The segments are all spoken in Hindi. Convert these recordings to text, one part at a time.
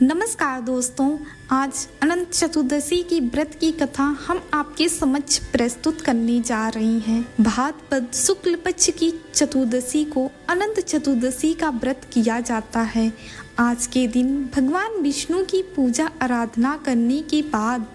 नमस्कार दोस्तों, आज अनंत चतुर्दशी की व्रत की कथा हम आपके समक्ष प्रस्तुत करने जा रहे हैं। भाद्रपद शुक्ल पक्ष की चतुर्दशी को अनंत चतुर्दशी का व्रत किया जाता है। आज के दिन भगवान विष्णु की पूजा आराधना करने के बाद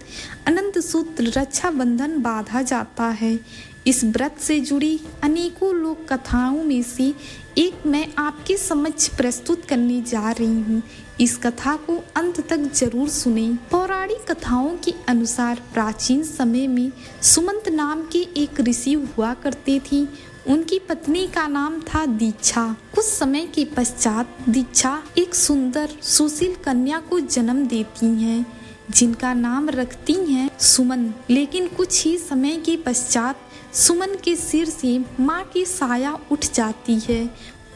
अनंत सूत्र रक्षा बंधन बांधा जाता है। इस व्रत से जुड़ी अनेकों लोक कथाओं में से एक मैं आपके समक्ष प्रस्तुत करने जा रही हूँ। इस कथा को अंत तक जरूर सुनें। पौराणिक कथाओं के अनुसार प्राचीन समय में सुमंत नाम के एक ऋषि हुआ करते थे। उनकी पत्नी का नाम था दीक्षा। कुछ समय के पश्चात दीक्षा एक सुंदर सुशील कन्या को जन्म देती हैं, जिनका नाम रखती हैं सुमन। लेकिन कुछ ही समय के पश्चात सुमन के सिर से माँ की साया उठ जाती है।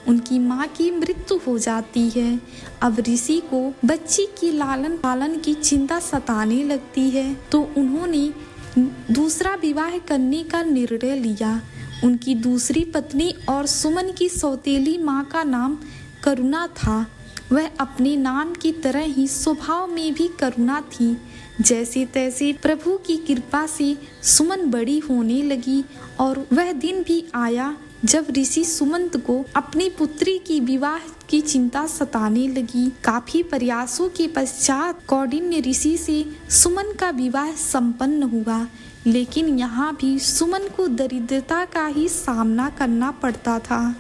उनकी माँ की मृत्यु हो जाती है। अब ऋषि को बच्ची के लालन पालन की चिंता सताने लगती है, तो उन्होंने दूसरा विवाह करने का निर्णय लिया। उनकी दूसरी पत्नी और सुमन की सौतेली माँ का नाम करुणा था। वह अपने नाम की तरह ही स्वभाव में भी करुणा थी। जैसे तैसे प्रभु की कृपा से सुमन बड़ी होने लगी और वह दिन भी आया जब ऋषि सुमंत को अपनी पुत्री की विवाह की चिंता सताने लगी। काफी प्रयासों के पश्चात कौंडिन्य ऋषि से सुमन का विवाह संपन्न हुआ, लेकिन यहाँ भी सुमन को दरिद्रता का ही सामना करना पड़ता था।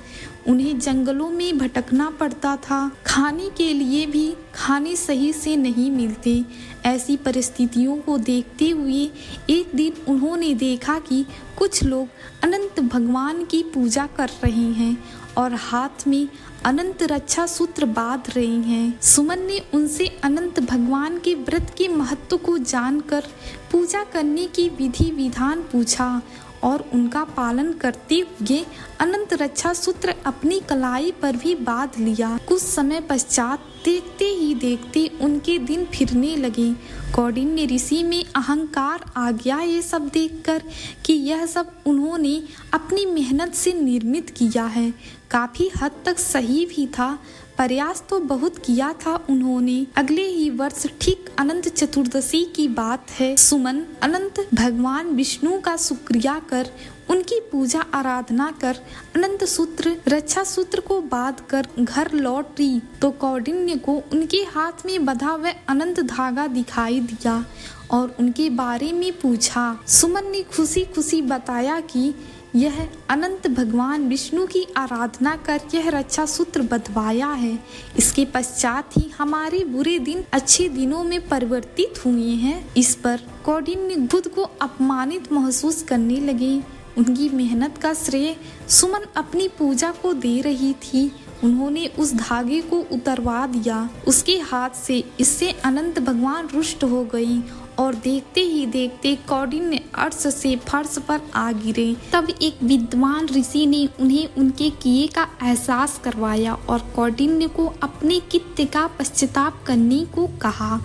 उन्हें जंगलों में भटकना पड़ता था। खाने के लिए भी खाने सही से नहीं मिलते। ऐसी परिस्थितियों को देखते हुए एक दिन उन्होंने देखा कि कुछ लोग अनंत भगवान की पूजा कर रहे हैं और हाथ में अनंत रक्षा सूत्र बांध रहे हैं। सुमन ने उनसे अनंत भगवान के व्रत के महत्व को जानकर पूजा करने की विधि विधान पूछा और उनका पालन करते हुए अनंत रक्षा सूत्र अपनी कलाई पर भी बांध लिया। कुछ समय पश्चात देखते ही देखते उनके दिन फिरने लगे। कौंडिन्य ऋषि में अहंकार आ गया ये सब देखकर कि यह सब उन्होंने अपनी मेहनत से निर्मित किया है। काफी हद तक सही भी था। प्रयास तो बहुत किया था उन्होंने। अगले ही वर्ष ठीक अनंत चतुर्दशी की बात है। सुमन अनंत भगवान विष्णु का शुक्रिया कर उनकी पूजा आराधना कर अनंत सूत्र रक्षा सूत्र को बांध कर घर लौटी तो कौंडिन्य को उनके हाथ में बंधा हुआ अनंत धागा दिखाई दिया और उनके बारे में पूछा। सुमन ने खुशी खुशी बताया कि यह अनंत भगवान विष्णु की आराधना कर यह रक्षा सूत्र बंधवाया है। इसके पश्चात ही हमारे बुरे दिन अच्छे दिनों में परिवर्तित हुए हैं। इस पर कौंडिन्य खुद को अपमानित महसूस करने लगे। उनकी मेहनत का श्रेय सुमन अपनी पूजा को दे रही थी। उन्होंने उस धागे को उतरवा दिया उसके हाथ से। इससे अनंत भगवान रुष्ट हो गई और देखते ही देखते कौंडिन्य अर्श से फर्श पर आ गिरे। तब एक विद्वान ऋषि ने उन्हें उनके किए का एहसास करवाया और कौंडिन्य को अपने कृत्य का पश्चाताप करने को कहा।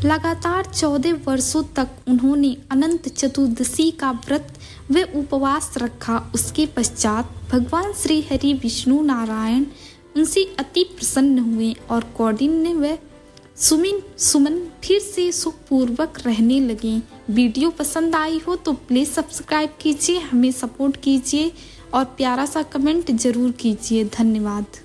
लगातार 14 वर्षों तक उन्होंने अनंत चतुर्दशी का व्रत व उपवास रखा। उसके पश्चात भगवान श्री हरि विष्णु नारायण उनसे अति प्रसन्न हुए और कौंडिन्य व सुमन फिर से सुखपूर्वक रहने लगे। वीडियो पसंद आई हो तो प्लीज़ सब्सक्राइब कीजिए, हमें सपोर्ट कीजिए और प्यारा सा कमेंट जरूर कीजिए। धन्यवाद।